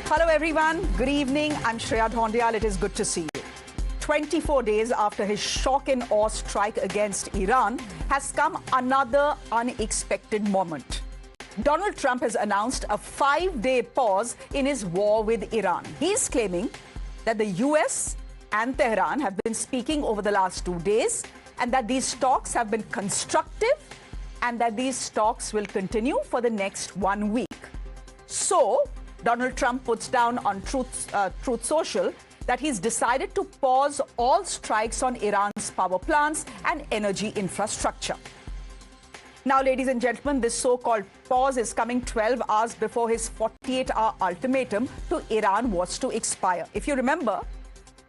Hello everyone, good evening. I'm Shreya Dhoundial. It is good to see you. 24 days after his shock and awe strike against Iran has come another unexpected moment. Donald Trump has announced a 5-day pause in his war with Iran. He's claiming that the US and Tehran have been speaking over the last 2 days and that these talks have been constructive and that these talks will continue for the next 1 week. So, Donald Trump puts down on Truth Social that he's decided to pause all strikes on Iran's power plants and energy infrastructure. Now, ladies and gentlemen, this so-called pause is coming 12 hours before his 48-hour ultimatum to Iran was to expire. If you remember,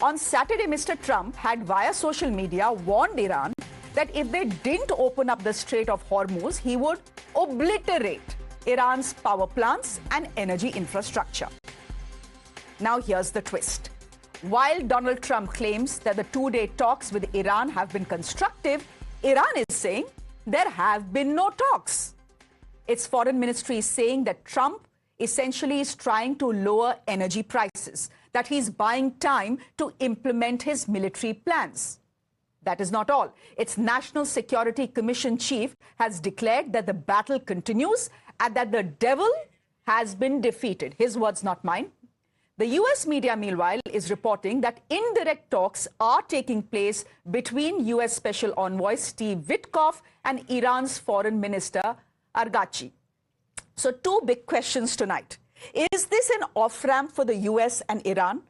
on Saturday, Mr. Trump had via social media warned Iran that if they didn't open up the Strait of Hormuz, he would obliterate Iran's power plants and energy infrastructure. Now here's the twist. While Donald Trump claims that the 2-day talks with Iran have been constructive, Iran is saying there have been no talks. Its foreign ministry is saying that Trump essentially is trying to lower energy prices, that he's buying time to implement his military plans. That is not all. Its National Security Commission chief has declared that the battle continues and that the devil has been defeated. His words, not mine. The US media, meanwhile, is reporting that indirect talks are taking place between US Special Envoy Steve Witkoff and Iran's Foreign Minister Arghachi. So 2 big questions tonight. Is this an off-ramp for the US and Iran?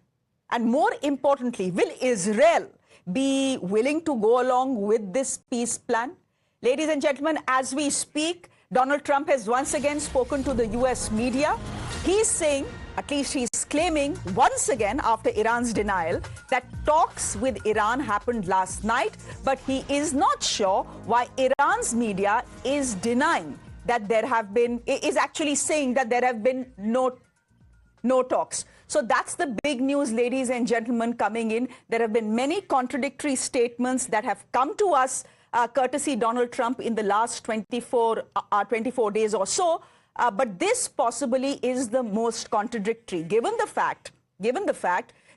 And more importantly, will Israel be willing to go along with this peace plan? Ladies and gentlemen, as we speak, Donald Trump has once again spoken to the US media. He's saying, at least he's claiming once again after Iran's denial, that talks with Iran happened last night, but he is not sure why Iran's media is denying that there have been, is actually saying that there have been no talks. So that's the big news, ladies and gentlemen, coming in. There have been many contradictory statements that have come to us courtesy Donald Trump in the last 24 days or so. But this possibly is the most contradictory, given the fact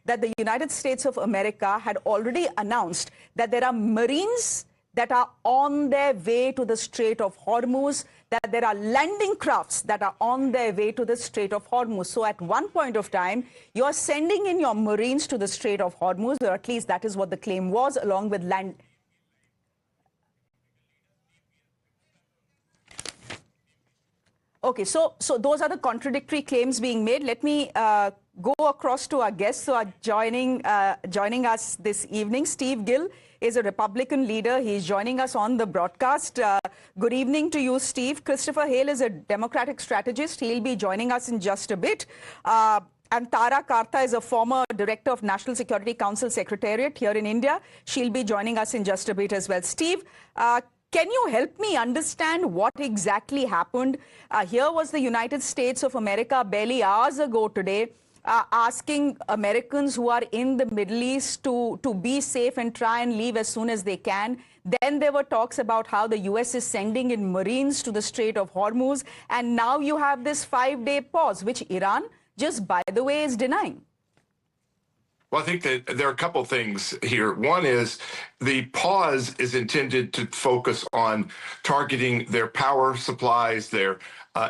that the United States of America had already announced that there are Marines that are on their way to the Strait of Hormuz, that there are landing crafts that are on their way to the Strait of Hormuz. So at one point of time, you're sending in your Marines to the Strait of Hormuz, or at least that is what the claim was, along with land. Okay, so those are the contradictory claims being made. Let me go across to our guests who are joining us this evening. Steve Gill is a Republican leader. He's joining us on the broadcast. Good evening to you, Steve. Christopher Hale is a Democratic strategist. He'll be joining us in just a bit. And Tara Karta is a former director of National Security Council Secretariat here in India. She'll be joining us in just a bit as well. Steve, can you help me understand what exactly happened? Here was the United States of America barely hours ago today asking Americans who are in the Middle East to be safe and try and leave as soon as they can. Then there were talks about how the US is sending in Marines to the Strait of Hormuz. And now you have this 5-day pause, which Iran, just by the way, is denying. Well, I think that there are a couple things here. One is the pause is intended to focus on targeting their power supplies, their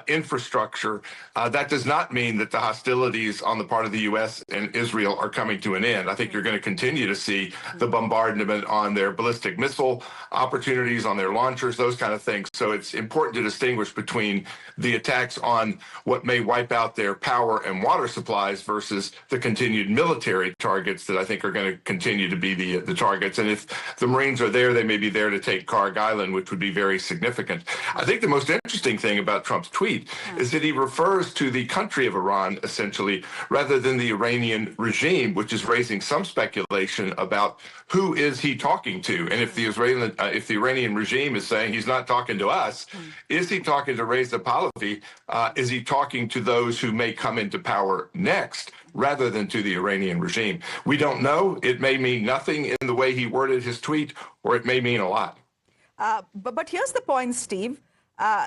infrastructure. That does not mean that the hostilities on the part of the U.S. and Israel are coming to an end. I think you're going to continue to see the bombardment on their ballistic missile opportunities, on their launchers, those kind of things. So it's important to distinguish between the attacks on what may wipe out their power and water supplies versus the continued military targets that I think are going to continue to be the targets. And if the Marines are there, they may be there to take Karg Island, which would be very significant. I think the most interesting thing about Trump's tweet is that he refers to the country of Iran, essentially, rather than the Iranian regime, which is raising some speculation about who is he talking to. And if the Iranian regime is saying he's not talking to us, is he talking to Reza Pahlavi? Is he talking to those who may come into power next, rather than to the Iranian regime? We don't know. It may mean nothing in the way he worded his tweet, or it may mean a lot. But here's the point, Steve.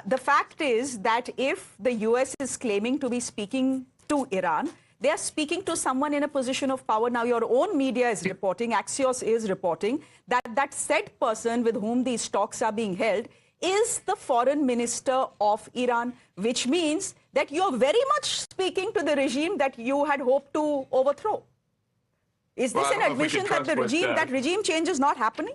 The fact is that if the US is claiming to be speaking to Iran, They are speaking to someone in a position of power. Now, your own media is reporting, Axios is reporting, that that said person with whom these talks are being held is the foreign minister of Iran, which means that you're very much speaking to the regime that you had hoped to overthrow. Is this an admission that the regime change is not happening?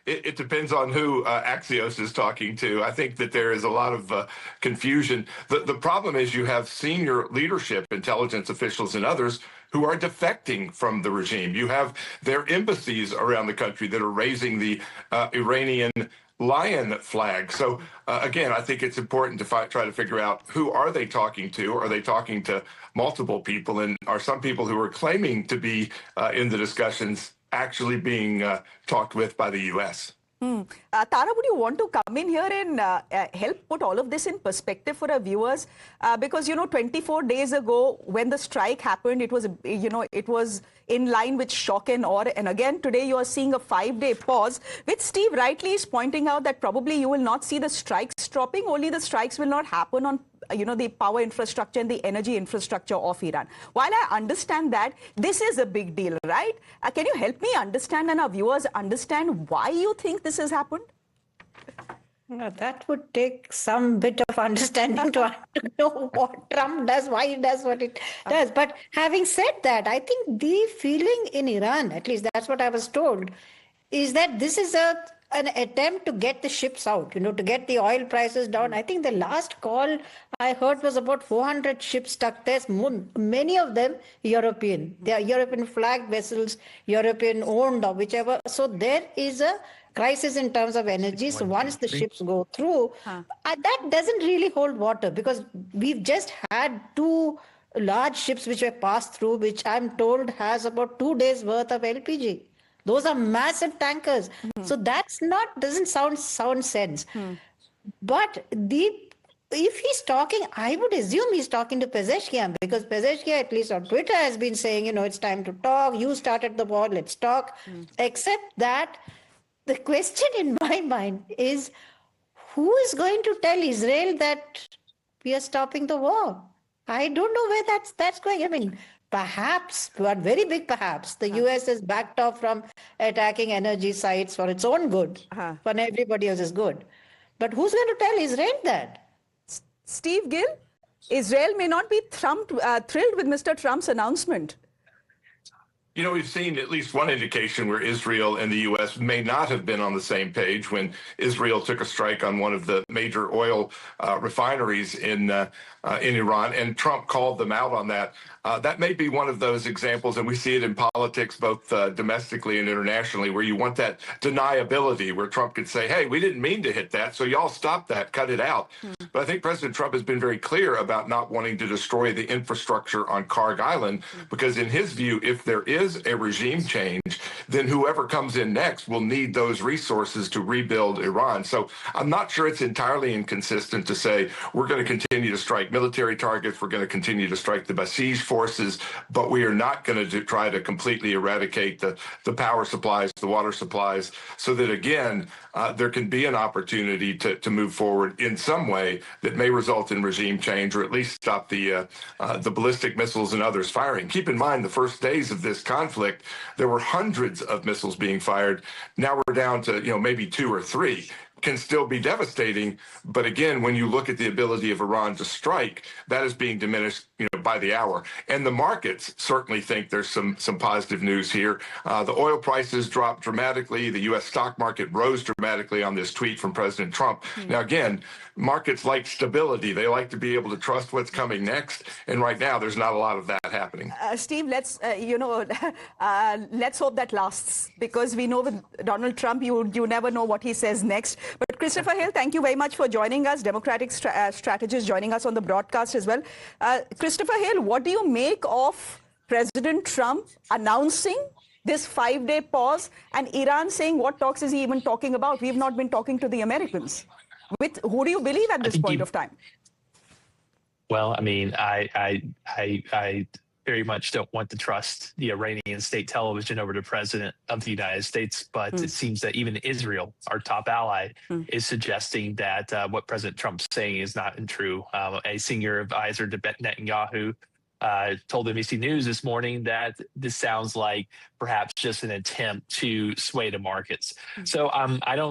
It depends on who Axios is talking to. I think that there is a lot of confusion. The problem is you have senior leadership, intelligence officials and others who are defecting from the regime. You have their embassies around the country that are raising the Iranian lion flag. So again, I think it's important to try to figure out who are they talking to? Are they talking to multiple people? And are some people who are claiming to be in the discussions actually being talked with by the U.S.? Tara, would you want to come in here and help put all of this in perspective for our viewers? Because, 24 days ago, when the strike happened, it was, it was in line with shock and awe. And again, today you are seeing a 5-day pause, which Steve rightly is pointing out that probably you will not see the strikes dropping, only the strikes will not happen on the power infrastructure and the energy infrastructure of Iran. While I understand that, this is a big deal, right? Can you help me understand and our viewers understand why you think this has happened? That would take some bit of understanding to know what Trump does, why he does what it does. But having said that, I think the feeling in Iran, at least that's what I was told, is that this is an attempt to get the ships out, to get the oil prices down. I think the last call I heard was about 400 ships stuck there, many of them European. They are European flagged vessels, European owned or whichever. So there is a crisis in terms of energy. So once the ships go through, that doesn't really hold water, because we've just had 2 large ships which were passed through, which I'm told has about 2 days worth of LPG. Those are massive tankers. So that's doesn't sound sense. But if he's talking, I would assume he's talking to Pezeshkian, because Pezeshkian, at least on Twitter, has been saying, it's time to talk. You started the war, let's talk. Except that the question in my mind is, who is going to tell Israel that we are stopping the war? I don't know where that's going. I mean, perhaps, but very big perhaps, the US has backed off from attacking energy sites for its own good, for everybody else's good. But who's going to tell Israel that? Steve Gill, Israel may not be thrilled with Mr. Trump's announcement. We've seen at least one indication where Israel and the U.S. may not have been on the same page when Israel took a strike on one of the major oil refineries in Iran, and Trump called them out on that. That may be one of those examples, and we see it in politics, both domestically and internationally, where you want that deniability, where Trump could say, hey, we didn't mean to hit that, so y'all stop that, cut it out. But I think President Trump has been very clear about not wanting to destroy the infrastructure on Karg Island, because in his view, if there is a regime change, then whoever comes in next will need those resources to rebuild Iran. So I'm not sure it's entirely inconsistent to say we're going to continue to strike military targets, we're going to continue to strike the besieged forces, but we are not going to try to completely eradicate the power supplies, the water supplies, so that, again, there can be an opportunity to move forward in some way that may result in regime change, or at least stop the ballistic missiles and others firing. Keep in mind, the first days of this conflict, there were hundreds of missiles being fired. Now we're down to, maybe 2 or 3. Can still be devastating, but again, when you look at the ability of Iran to strike, that is being diminished, by the hour. And the markets certainly think there's some positive news here. The oil prices dropped dramatically. The U.S. stock market rose dramatically on this tweet from President Trump. Now, again, markets like stability. They like to be able to trust what's coming next. And right now, there's not a lot of that happening. Steve, let's hope that lasts, because we know with Donald Trump, you never know what he says next. But Christopher Hill, thank you very much for joining us. Democratic strategist joining us on the broadcast as well. Christopher Hill, what do you make of President Trump announcing this 5-day pause and Iran saying, what talks is he even talking about? We have not been talking to the Americans. With who do you believe at this point of time? Well, I mean, I very much don't want to trust the Iranian state television over the president of the United States, but it seems that even Israel, our top ally, is suggesting that what President Trump's saying is not true. A senior advisor to Netanyahu told NBC News this morning that this sounds like perhaps just an attempt to sway the markets. So I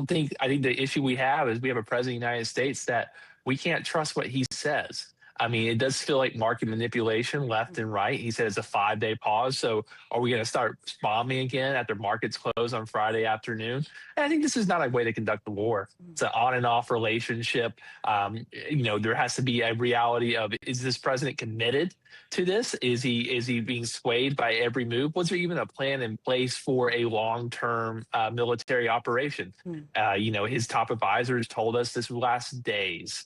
think the issue we have is we have a president of the United States that we can't trust what he says. I mean, it does feel like market manipulation left and right. He said it's a 5-day pause. So are we going to start bombing again after markets close on Friday afternoon? And I think this is not a way to conduct the war. It's an on and off relationship. There has to be a reality of, is this president committed to this? Is he being swayed by every move? Was there even a plan in place for a long-term military operation? His top advisors told us this would last days.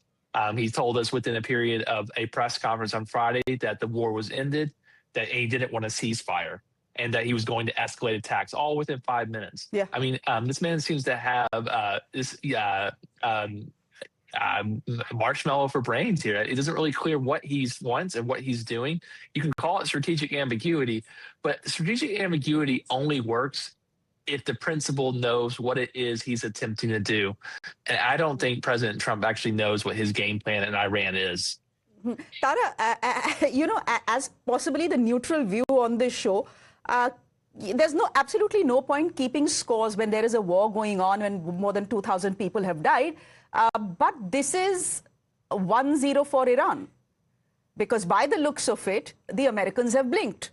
He told us within a period of a press conference on Friday that the war was ended, that he didn't want a ceasefire, and that he was going to escalate attacks all within 5 minutes. Yeah. I mean, this man seems to have this marshmallow for brains here. It isn't really clear what he wants and what he's doing. You can call it strategic ambiguity, but strategic ambiguity only works if the principal knows what it is he's attempting to do. And I don't think President Trump actually knows what his game plan in Iran is. Tara, as possibly the neutral view on this show, there's absolutely no point keeping scores when there is a war going on and more than 2,000 people have died. But this is 1-0 for Iran, because by the looks of it, the Americans have blinked.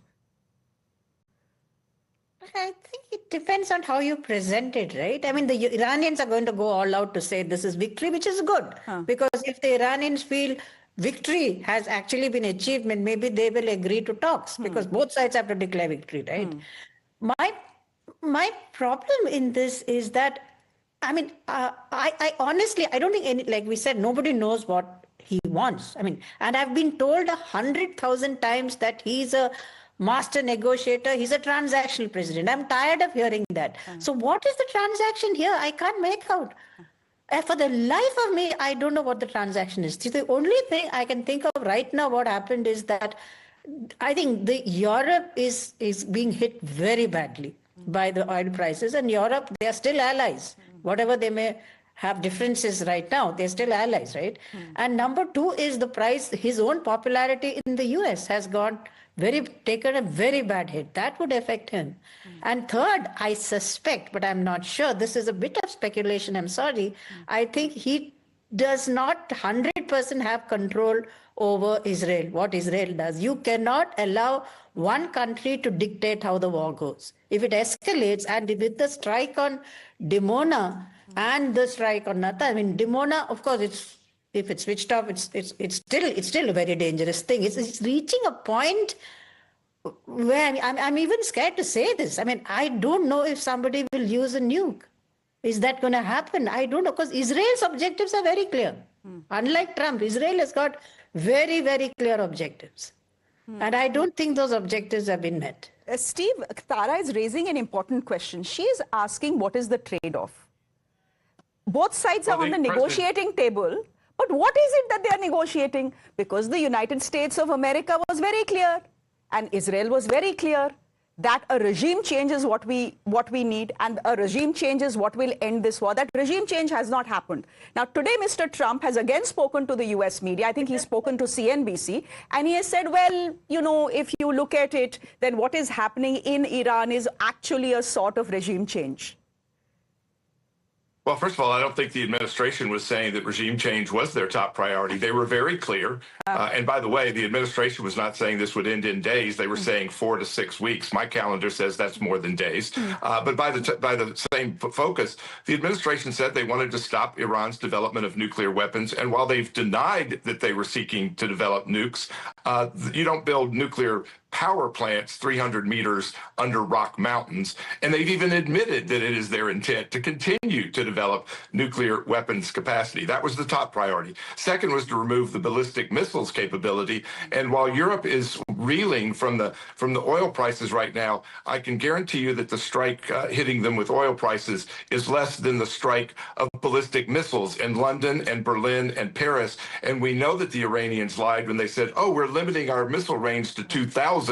I think it depends on how you present it, right? I mean, the Iranians are going to go all out to say this is victory, which is good. Because if the Iranians feel victory has actually been achieved, maybe they will agree to talks, because both sides have to declare victory, right? My problem in this is that, I mean, I honestly, I don't think like we said, nobody knows what he wants. I mean, and I've been told 100,000 times that he's a master negotiator, he's a transactional president. I'm tired of hearing that. So what is the transaction here? I can't make out. For the life of me, I don't know what the transaction is. The only thing I can think of right now what happened is that I think Europe is being hit very badly by the oil prices, and Europe, they are still allies. Whatever they may have differences right now, they're still allies, right? And number two is the price, his own popularity in the US has taken a very bad hit. That would affect him. And third, I suspect, but I'm not sure, this is a bit of speculation, I'm sorry, I think he does not 100% have control over Israel, what Israel does. You cannot allow one country to dictate how the war goes. If it escalates, and with the strike on Dimona and the strike on Nata, I mean, Dimona, of course, if it's switched off, it's still a very dangerous thing. It's reaching a point where I'm even scared to say this. I mean, I don't know if somebody will use a nuke. Is that going to happen? I don't know, because Israel's objectives are very clear. Unlike Trump, Israel has got very, very clear objectives. And I don't think those objectives have been met. Steve, Tara is raising an important question. She is asking, what is the trade-off? Both sides are on the negotiating table. But what is it that they are negotiating? Because the United States of America was very clear, and Israel was very clear, that a regime change is what we need, and a regime change is what will end this war. That regime change has not happened. Now, today, Mr. Trump has again spoken to the US media. I think he's spoken to CNBC, and he has said, well, if you look at it, then what is happening in Iran is actually a sort of regime change. Well, first of all, I don't think the administration was saying that regime change was their top priority. They were very clear. And by the way, the administration was not saying this would end in days. They were saying 4 to 6 weeks. My calendar says that's more than days. But by the same focus, the administration said they wanted to stop Iran's development of nuclear weapons. And while they've denied that they were seeking to develop nukes, you don't build nuclear power plants 300 meters under rock mountains. And they've even admitted that it is their intent to continue to develop nuclear weapons capacity. That was the top priority. Second was to remove the ballistic missiles capability. And while Europe is reeling from the oil prices right now, I can guarantee you that the strike hitting them with oil prices is less than the strike of ballistic missiles in London and Berlin and Paris. And we know that the Iranians lied when they said, oh, we're limiting our missile range to 2,000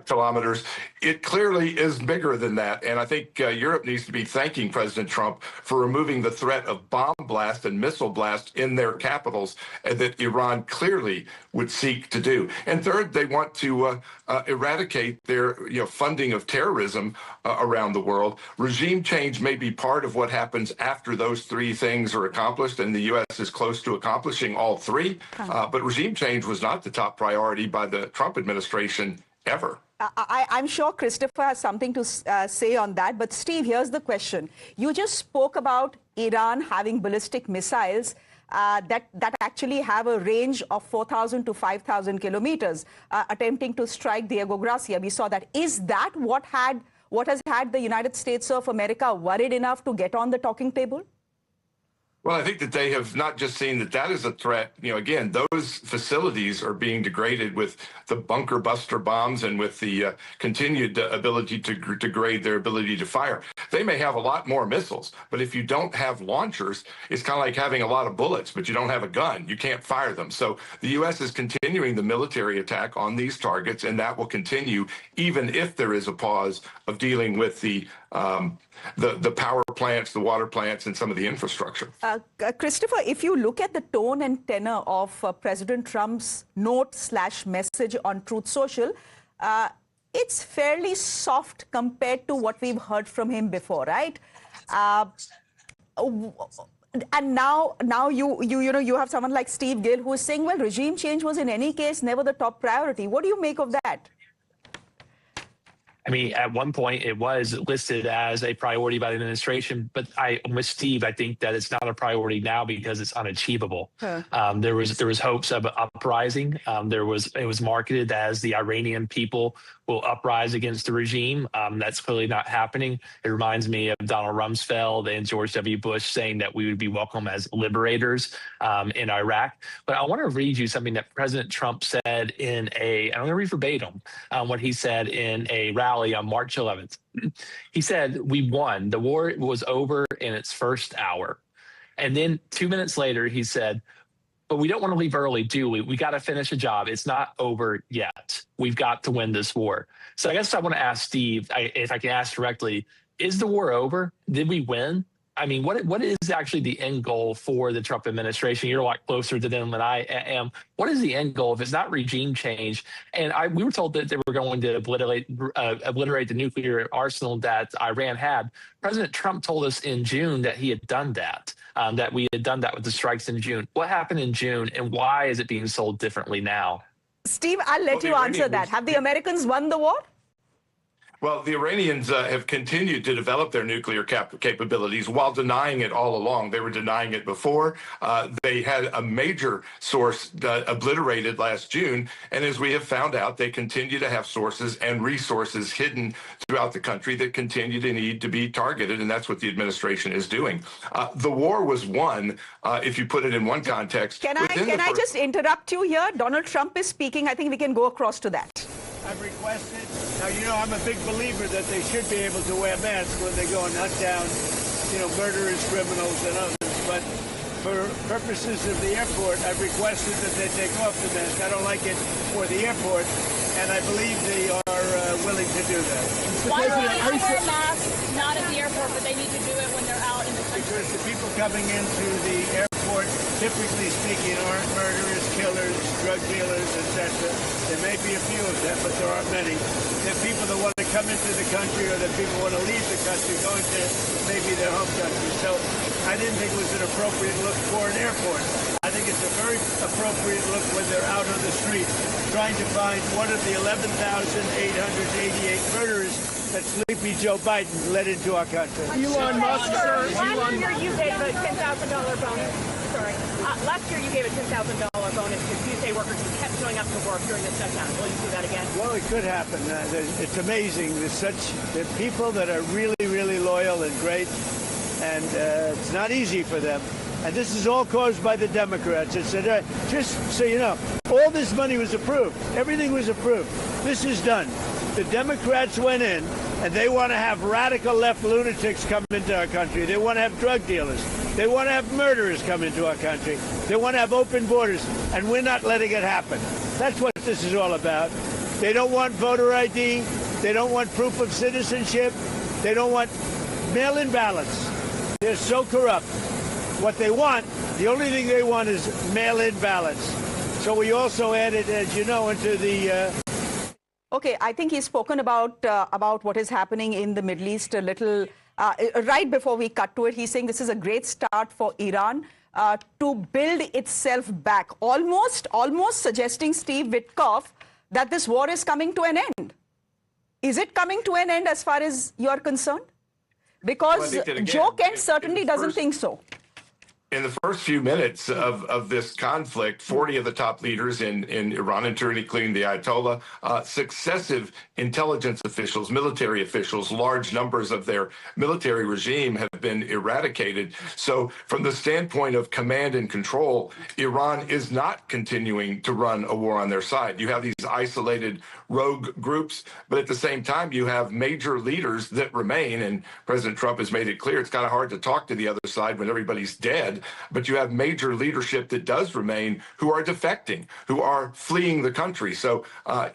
kilometers. It clearly is bigger than that. And I think Europe needs to be thanking President Trump for removing the threat of bomb blast and missile blast in their capitals that Iran clearly would seek to do. And third, Third, they want to eradicate their funding of terrorism around the world. Regime change may be part of what happens after those three things are accomplished, and the U.S. is close to accomplishing all three. But regime change was not the top priority by the Trump administration ever. I'm sure Christopher has something to say on that. But Steve, here's the question. You just spoke about Iran having ballistic missiles that actually have a range of 4,000 to 5,000 kilometers, attempting to strike Diego Garcia. We saw that. Is that what has had the United States of America worried enough to get on the talking table? Well, I think that they have not just seen that is a threat. Again, those facilities are being degraded with the bunker buster bombs and with the continued ability to degrade their ability to fire. They may have a lot more missiles, but if you don't have launchers, it's kind of like having a lot of bullets, but you don't have a gun. You can't fire them. So the U.S. is continuing the military attack on these targets, and that will continue even if there is a pause of dealing with the power plants, the water plants, and some of the infrastructure. Christopher, if you look at the tone and tenor of President Trump's note/message on Truth Social, it's fairly soft compared to what we've heard from him before, right? And now you have someone like Steve Gill who is saying, well, regime change was in any case never the top priority. What do you make of that? I mean, at one point it was listed as a priority by the administration, but I'm with Steve. I think that it's not a priority now because it's unachievable. There was hopes of uprising. It was marketed as the Iranian people will uprise against the regime. That's clearly not happening. It reminds me of Donald Rumsfeld and George W. Bush saying that we would be welcome as liberators in Iraq. But I want to read you something that President Trump said I'm going to read verbatim what he said in a rally on March 11th. He said, "We won. The war was over in its first hour." And then 2 minutes later, he said, "But we don't want to leave early, do we? We got to finish a job. It's not over yet. We've got to win this war." So I guess I want to ask Steve, if I can ask directly, is the war over? Did we win? I mean, what is actually the end goal for the Trump administration? You're a lot closer to them than I am. What is the end goal if it's not regime change? And we were told that they were going to obliterate the nuclear arsenal that Iran had. President Trump told us in June that he had done that. That we had done that with the strikes in June. What happened in June, and why is it being sold differently now? Steve, I'll let you answer that. Have the Americans won the war? Well, the Iranians have continued to develop their nuclear capabilities while denying it all along. They were denying it before. They had a major source obliterated last June. And as we have found out, they continue to have sources and resources hidden throughout the country that continue to need to be targeted. And that's what the administration is doing. The war was won, if you put it in one context. Can I just interrupt you here? Donald Trump is speaking. I think we can go across to that. I've requested. Now, I'm a big believer that they should be able to wear masks when they go and hunt down, murderers, criminals, and others. But for purposes of the airport, I've requested that they take off the mask. I don't like it for the airport, and I believe they are willing to do that. Why do they wear masks not at the airport, but they need to do it when they're out in the country? Because the people coming into the airport, typically speaking, aren't murderers, killers, drug dealers, etc. There may be a few of them, but there aren't many. They're people that want to come into the country, or that people want to leave the country, going to maybe their home country. So I didn't think it was an appropriate look for an airport. I think it's a very appropriate look when they're out on the street, trying to find one of the 11,888 murderers that Sleepy Joe Biden led into our country. Elon Musk, sir. Last year you gave a $10,000 bonus. Sorry. Last year you gave a $10,000 bonus to Tuesday workers who kept showing up to work during the shutdown. Will you do that again? Well, it could happen. It's amazing. There are people that are really, really loyal and great, and it's not easy for them. And this is all caused by the Democrats. Just so you know, all this money was approved. Everything was approved. This is done. The Democrats went in, and they want to have radical left lunatics come into our country. They want to have drug dealers. They want to have murderers come into our country. They want to have open borders, and we're not letting it happen. That's what this is all about. They don't want voter ID. They don't want proof of citizenship. They don't want mail-in ballots. They're so corrupt. What they want, the only thing they want is mail-in ballots. So we also added, as you know, into the... Okay, I think he's spoken about what is happening in the Middle East a little. Right before we cut to it, he's saying this is a great start for Iran to build itself back. Almost suggesting, Steve Witkoff, that this war is coming to an end. Is it coming to an end as far as you're concerned? Because Joe Kent certainly doesn't think so. In the first few minutes of this conflict, 40 of the top leaders in Iran, including the Ayatollah, successive intelligence officials, military officials, large numbers of their military regime have been eradicated. So from the standpoint of command and control, Iran is not continuing to run a war on their side. You have these isolated rogue groups, but at the same time, you have major leaders that remain, and President Trump has made it clear it's kind of hard to talk to the other side when everybody's dead, but you have major leadership that does remain who are defecting, who are fleeing the country. So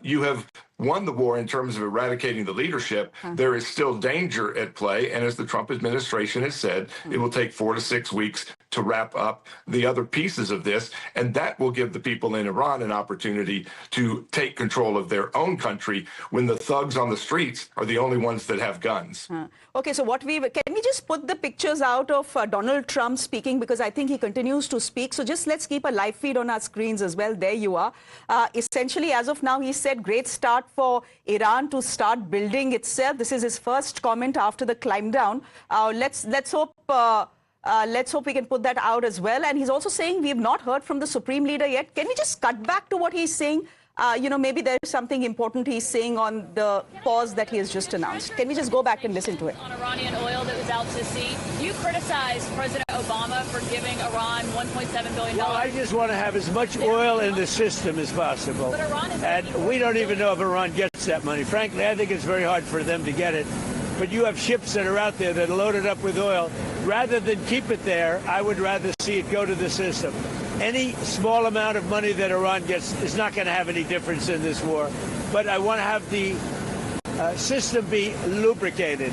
you have won the war in terms of eradicating the leadership. There is still danger at play, and as the Trump administration has said, it will take 4 to 6 weeks to wrap up the other pieces of this, and that will give the people in Iran an opportunity to take control of their own country when the thugs on the streets are the only ones that have guns. Okay, so can we just put the pictures out of Donald Trump speaking, because I think he continues to speak. So just let's keep a live feed on our screens as well. There you are. Essentially, as of now, he said great start for Iran to start building itself. This is his first comment after the climb down. Let's hope we can put that out as well. And he's also saying we have not heard from the Supreme Leader yet. Can we just cut back to what he's saying? Maybe there's something important he's saying on the pause that he has just announced. Can we just go back and listen to it? On Iranian oil that was out to sea, you criticized President Obama for giving Iran $1.7 billion. Well, I just want to have as much oil in the system as possible. But Iran is and we don't even know if Iran gets that money. Frankly, I think it's very hard for them to get it. But you have ships that are out there that are loaded up with oil. Rather than keep it there, I would rather see it go to the system. Any small amount of money that Iran gets is not going to have any difference in this war. But I want to have the system be lubricated.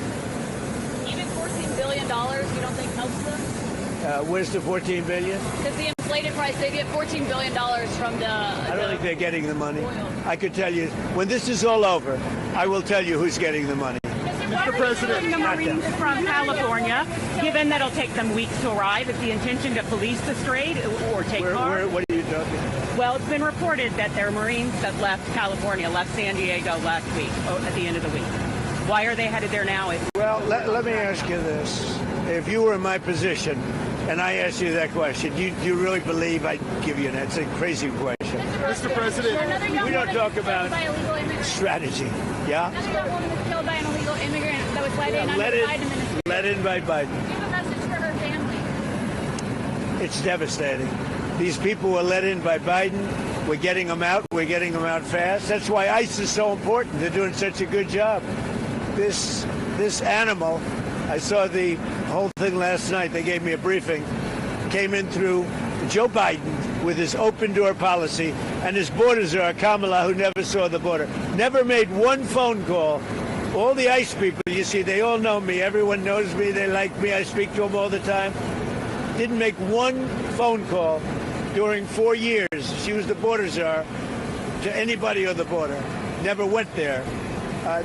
Even $14 billion, you don't think helps them? Where's the $14 billion? Because the inflated price, they get $14 billion from the... I don't think they're getting the money. I could tell you, when this is all over, I will tell you who's getting the money. Mr. President, the Marines from California, given that it'll take them weeks to arrive, is the intention to police the strait or take cars? What are you talking about? Well, it's been reported that there are Marines that left California, left San Diego last week, at the end of the week. Why are they headed there now? Well, let me ask you this. If you were in my position and I asked you that question, do you really believe I'd give you that? It's a crazy question. Mr. President, we don't talk about strategy. Yeah? Another young woman was killed by an illegal immigrant that was let in under the Biden administration. Let in by Biden. Do you have a message for her family? It's devastating. These people were let in by Biden. We're getting them out. We're getting them out fast. That's why ICE is so important. They're doing such a good job. This animal, I saw the whole thing last night. They gave me a briefing. Came in through Joe Biden with his open door policy and his border czar, Kamala, who never saw the border. Never made one phone call. All the ICE people, you see, they all know me. Everyone knows me. They like me. I speak to them all the time. Didn't make one phone call during 4 years. She was the border czar to anybody on the border. Never went there.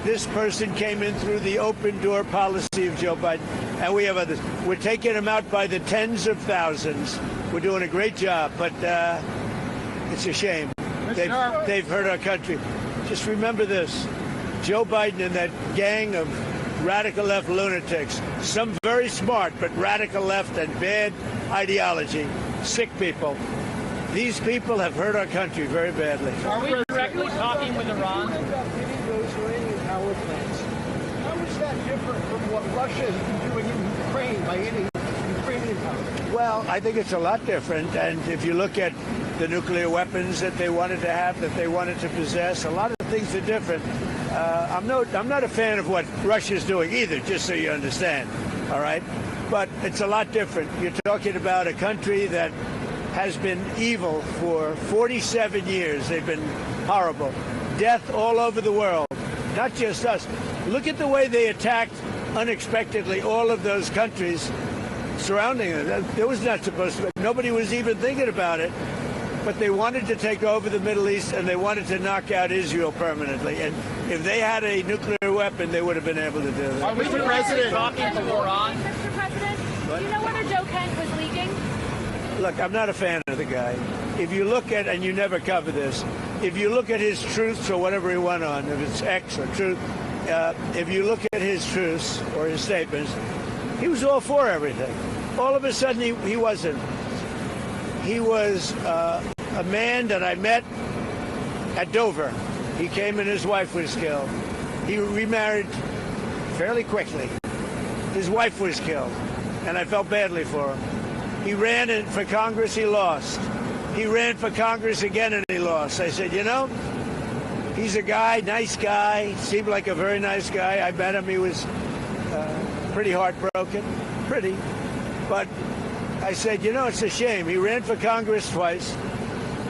This person came in through the open door policy of Joe Biden, and we have others. We're taking them out by the tens of thousands. We're doing a great job, but it's a shame. They've hurt our country. Just remember this. Joe Biden and that gang of radical left lunatics, some very smart, but radical left and bad ideology, sick people. These people have hurt our country very badly. Are we directly talking with Iran? Power plants. How is that different from what Russia has been doing in Ukraine by hitting Ukrainian power? Well, I think it's a lot different. And if you look at the nuclear weapons that they wanted to have, that they wanted to possess, a lot of things are different. I'm not a fan of what Russia's doing either, just so you understand. All right? But it's a lot different. You're talking about a country that has been evil for 47 years. They've been horrible. Death all over the world. Not just us. Look at the way they attacked unexpectedly all of those countries surrounding them. It was not supposed to. Nobody was even thinking about it. but they wanted to take over the Middle East and they wanted to knock out Israel permanently. And if they had a nuclear weapon, they would have been able to do that. Mr. President, talking to Iran. Mr. President, do you know whether Joe Kent was leaking? Look, I'm not a fan of the guy. If you look at, and you never cover this, if you look at his truths or whatever he went on, if it's X or truth, if you look at his truths or his statements, he was all for everything. All of a sudden, he wasn't. He was a man that I met at Dover. He came and his wife was killed. He remarried fairly quickly. His wife was killed, and I felt badly for him. He ran for Congress, he lost. He ran for Congress again and he lost. I said, you know, he's a guy, nice guy, seemed like a very nice guy. I met him, he was pretty heartbroken, but I said, you know, it's a shame. He ran for Congress twice.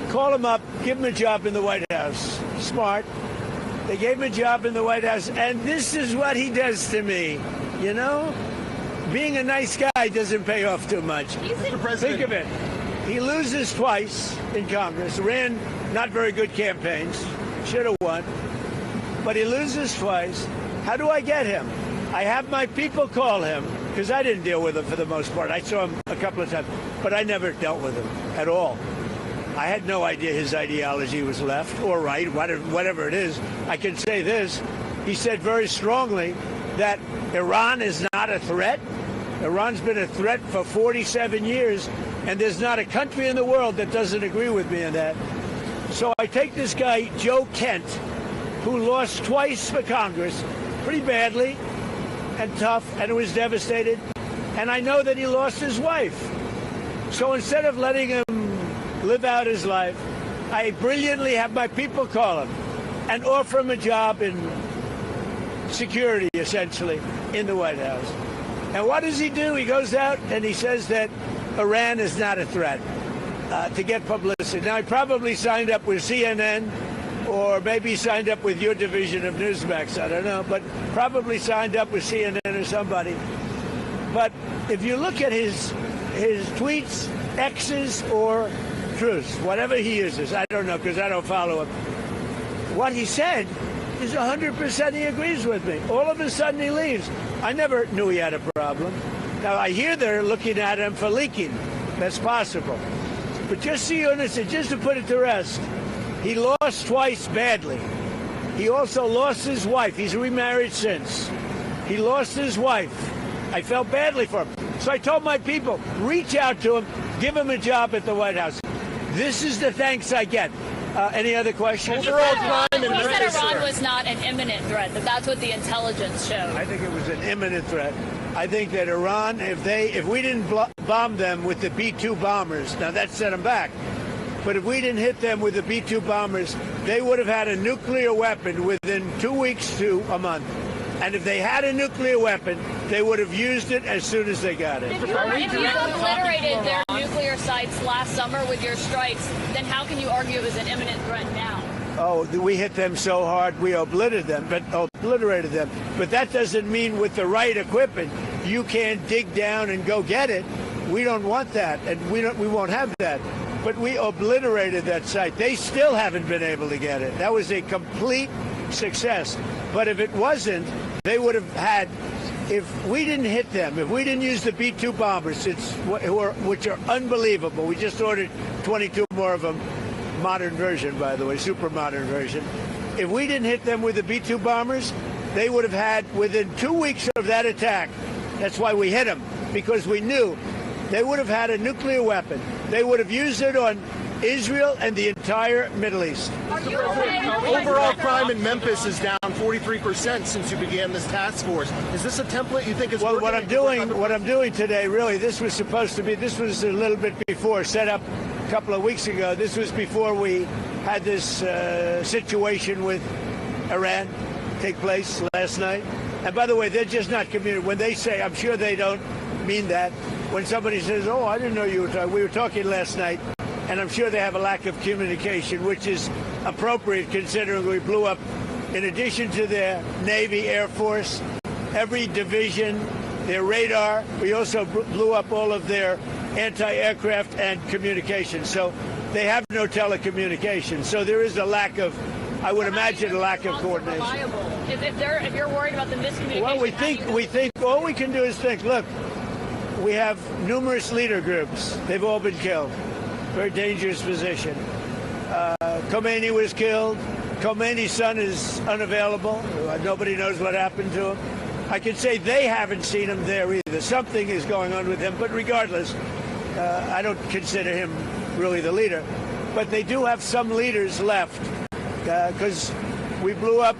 Call him up, give him a job in the White House. Smart. They gave him a job in the White House, and this is what he does to me, you know? Being a nice guy doesn't pay off too much. Think of it. He loses twice in Congress, ran not very good campaigns, should have won, but he loses twice. How do I get him? I have my people call him, because I didn't deal with him for the most part. I saw him a couple of times, but I never dealt with him at all. I had no idea his ideology was left or right, whatever it is. I can say this. He said very strongly that Iran is not a threat. Iran's been a threat for 47 years, and there's not a country in the world that doesn't agree with me on that. So I take this guy, Joe Kent, who lost twice for Congress, pretty badly and tough, and was devastated, and I know that he lost his wife. So instead of letting him live out his life, I brilliantly have my people call him and offer him a job in security, essentially, in the White House. And what does he do? He goes out and he says that Iran is not a threat to get publicity. Now, he probably signed up with CNN or maybe signed up with your division of Newsmax. I don't know, but probably signed up with CNN or somebody. But if you look at his tweets, X's or truths, whatever he uses, I don't know because I don't follow him. What he said is 100% he agrees with me. All of a sudden he leaves. I never knew he had a problem. Now I hear they're looking at him for leaking. That's possible. But just so you understand, just to put it to rest, he lost twice badly. He also lost his wife. He's remarried since. He lost his wife. I felt badly for him. So I told my people, reach out to him, give him a job at the White House. This is the thanks I get. Any other questions? He said Iran was not an imminent threat, that that's what the intelligence showed. I think it was an imminent threat. I think that Iran, if we didn't bomb them with the B-2 bombers, now that set them back, but if we didn't hit them with the B-2 bombers, they would have had a nuclear weapon within 2 weeks to a month. And if they had a nuclear weapon, they would have used it as soon as they got it. If you obliterated their nuclear sites last summer with your strikes, then how can you argue it was an imminent threat now? Oh, we hit them so hard, we obliterated them. But that doesn't mean with the right equipment, you can't dig down and go get it. We don't want that, and we won't have that. But we obliterated that site. They still haven't been able to get it. That was a complete success. But if it wasn't, they would have had, if we didn't hit them, if we didn't use the B-2 bombers, which are unbelievable. We just ordered 22 more of them, modern version, by the way, super modern version. If we didn't hit them with the B-2 bombers, they would have had, within 2 weeks of that attack, that's why we hit them, because we knew they would have had a nuclear weapon. They would have used it on Israel and the entire Middle East. Overall crime in Memphis is down 43% since you began this task force. Is this a template you think is working? Well, what I'm doing today, really, this was a little bit before, set up a couple of weeks ago. This was before we had this situation with Iran take place last night. And by the way, they're just not communicating. When they say, I'm sure they don't mean that. When somebody says, oh, I didn't know you were talking. We were talking last night. And I'm sure they have a lack of communication, which is appropriate considering we blew up, in addition to their Navy, Air Force, every division, their radar. We also blew up all of their anti-aircraft and communications. So they have no telecommunications. So there is a lack of, I would imagine, a lack of coordination. If you're worried about the miscommunication. Well, we think all we can do is think, look, we have numerous leader groups. They've all been killed. Very dangerous position. Khomeini was killed. Khomeini's son is unavailable. Nobody knows what happened to him. I can say they haven't seen him there either. Something is going on with him. But regardless, I don't consider him really the leader. But they do have some leaders left because we blew up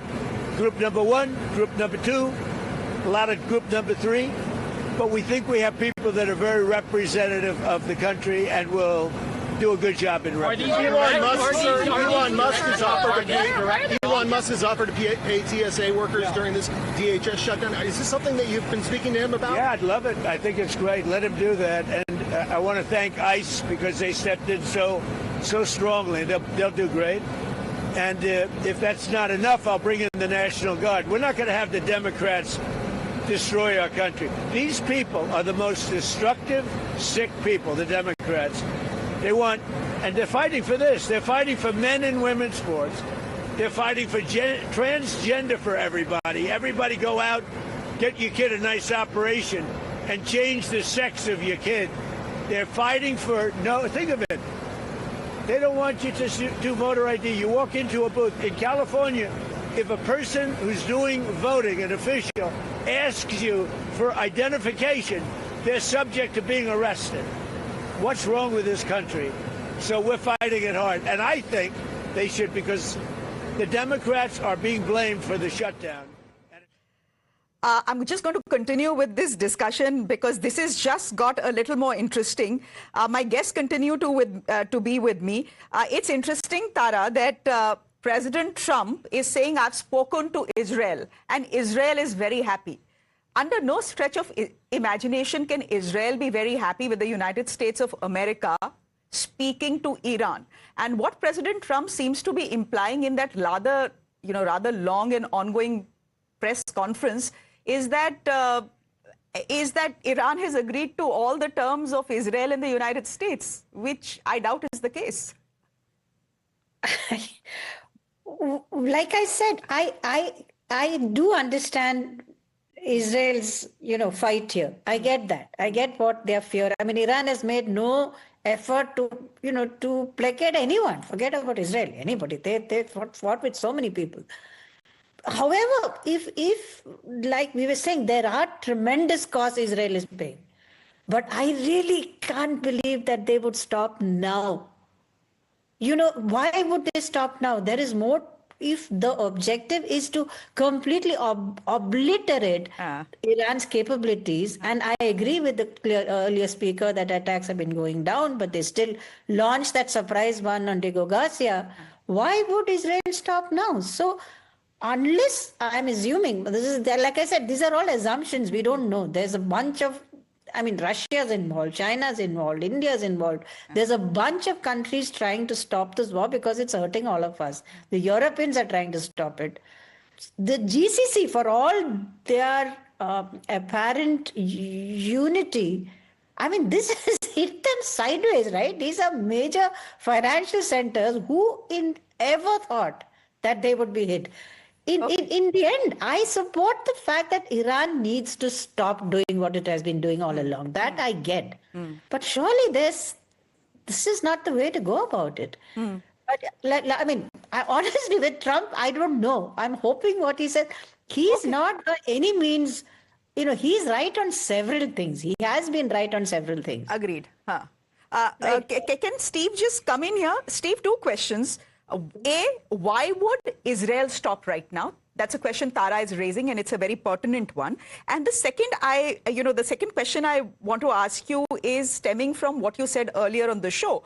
group number 1, group number 2, a lot of group number 3. But we think we have people that are very representative of the country and will do a good job in representing. Elon Musk has offered to pay TSA workers during this DHS shutdown. Is this something that you've been speaking to him about? Yeah, I'd love it. I think it's great. Let him do that. And I want to thank ICE because they stepped in so strongly. They'll do great. And if that's not enough, I'll bring in the National Guard. We're not going to have the Democrats destroy our country. These people are the most destructive, sick people, the Democrats. They want, and they're fighting for this. They're fighting for men and women's sports. They're fighting for transgender for everybody. Everybody go out, get your kid a nice operation, and change the sex of your kid. They're fighting for, no, think of it. They don't want you to do voter ID. You walk into a booth. In California, if a person who's doing voting, an official, asks you for identification, they're subject to being arrested. What's wrong with this country? So we're fighting it hard. And I think they should, because the Democrats are being blamed for the shutdown. I'm just going to continue with this discussion because this has just got a little more interesting. My guests continue to be with me. It's interesting, Tara, that President Trump is saying, I've spoken to Israel, and Israel is very happy. Under no stretch of imagination can Israel be very happy with the United States of America speaking to Iran. And what President Trump seems to be implying in that rather long and ongoing press conference is that Iran has agreed to all the terms of Israel and the United States, which I doubt is the case. Like I said, I do understand Israel's, fight here. I get that. I get what their fear. I mean, Iran has made no effort to, to placate anyone. Forget about Israel. Anybody. They fought with so many people. However, if like we were saying, there are tremendous costs Israel is paying. But I really can't believe that they would stop now. Why would they stop now? There is more. If the objective is to completely obliterate Iran's capabilities, and I agree with the earlier speaker that attacks have been going down, but they still launched that surprise one on Diego Garcia, why would Israel stop now? So unless, I'm assuming, this is like I said, these are all assumptions. We don't know. There's a bunch of, Russia's involved, China's involved, India's involved. There's a bunch of countries trying to stop this war because it's hurting all of us. The Europeans are trying to stop it. The GCC, for all their apparent unity, this has hit them sideways, right? These are major financial centers. Who ever thought that they would be hit? In the end, I support the fact that Iran needs to stop doing what it has been doing all along. That I get. But surely this is not the way to go about it. But honestly, with Trump, I don't know. I'm hoping what he said. He's not by any means, he's right on several things. He has been right on several things. Agreed. Can Steve just come in here? Steve, 2 questions. Why would Israel stop right now? That's a question Tara is raising, and it's a very pertinent one. And the second, the second question I want to ask you is stemming from what you said earlier on the show.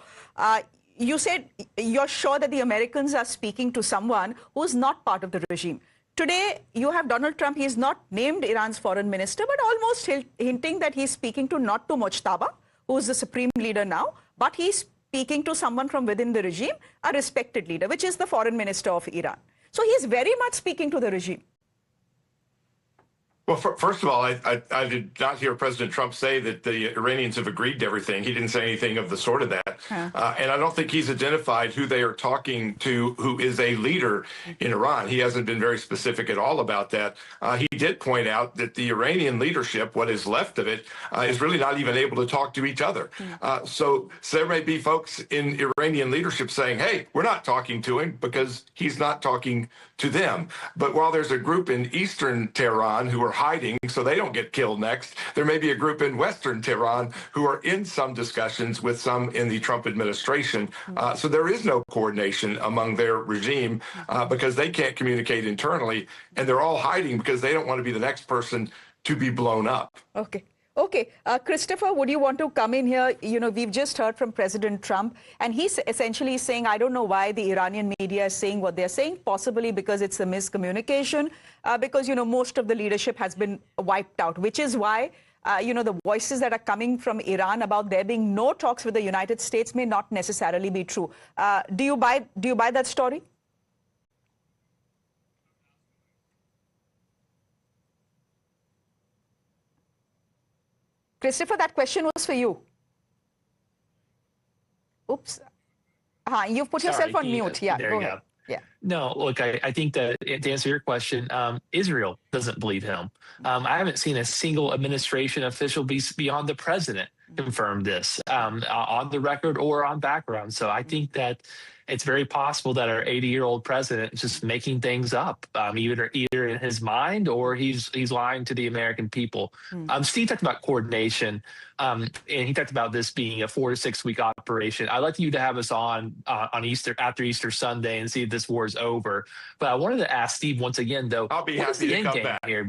You said you're sure that the Americans are speaking to someone who's not part of the regime. Today, you have Donald Trump. He's not named Iran's foreign minister, but almost hinting that he's speaking to not to Mojtaba, who's the supreme leader now, but he's speaking to someone from within the regime, a respected leader, which is the foreign minister of Iran. So he's very much speaking to the regime. Well, first of all, I did not hear President Trump say that the Iranians have agreed to everything. He didn't say anything of the sort of that. And I don't think he's identified who they are talking to, who is a leader in Iran. He hasn't been very specific at all about that. He did point out that the Iranian leadership, what is left of it, is really not even able to talk to each other. So there may be folks in Iranian leadership saying, hey, we're not talking to him because he's not talking to them. But while there's a group in eastern Tehran who are hiding so they don't get killed next, there may be a group in western Tehran who are in some discussions with some in the Trump administration. So there is no coordination among their regime because they can't communicate internally, and they're all hiding because they don't want to be the next person to be blown up. Okay, Christopher, would you want to come in here? You know, we've just heard from President Trump, and he's essentially saying, I don't know why the Iranian media is saying what they're saying, possibly because it's a miscommunication, because, you know, most of the leadership has been wiped out, which is why, you know, the voices that are coming from Iran about there being no talks with the United States may not necessarily be true. Do you buy that story? Christopher, that question was for you. Oops. You've put yourself on mute. Yeah, there go you ahead. go. Yeah. No, look, I think that to answer your question, Israel doesn't believe him. I haven't seen a single administration official beyond the president confirm this on the record or on background. So I think that it's very possible that our 80-year-old president is just making things up, either in his mind or he's lying to the American people. Steve talked about coordination, and he talked about this being a 4 to 6 week operation. I'd like you to have us on Easter, after Easter Sunday, and see if this war is over. But I wanted to ask Steve once again, though, I'll be happy to come back here?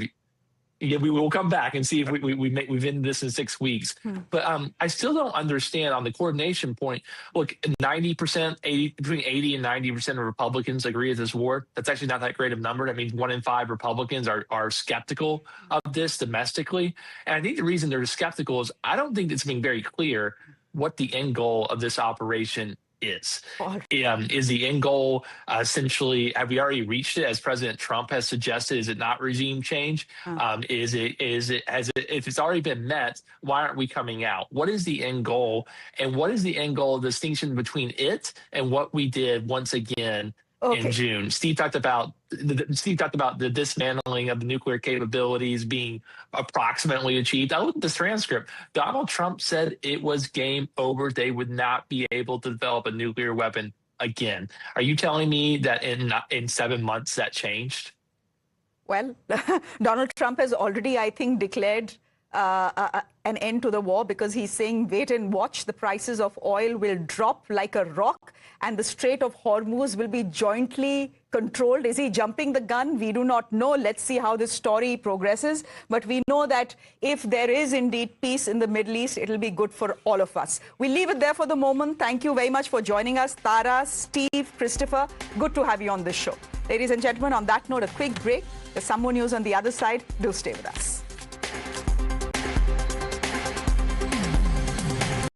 Yeah, we will come back and see if we've ended this in 6 weeks. But I still don't understand on the coordination point. Look, 90%, between 80 and 90% of Republicans agree with this war. That's actually not that great of a number. That means 1 in 5 Republicans are skeptical of this domestically. And I think the reason they're skeptical is I don't think it's been very clear what the end goal of this operation is. Is the end goal essentially, have we already reached it as President Trump has suggested? Is it not regime change? If it's already been met, why aren't we coming out? What is the end goal? And what is the end goal distinction between it and what we did once again in June? Steve talked about the dismantling of the nuclear capabilities being approximately achieved. I looked at this transcript. Donald Trump said it was game over. They would not be able to develop a nuclear weapon again. Are you telling me that in 7 months that changed? Well, Donald Trump has already, I think, declared an end to the war because he's saying, wait and watch, the prices of oil will drop like a rock and the Strait of Hormuz will be jointly controlled. Is he jumping the gun? We do not know. Let's see how this story progresses. But we know that if there is indeed peace in the Middle East, it'll be good for all of us. We'll leave it there for the moment. Thank you very much for joining us. Tara, Steve, Christopher, good to have you on this show. Ladies and gentlemen, on that note, a quick break. There's some more news on the other side. Do stay with us.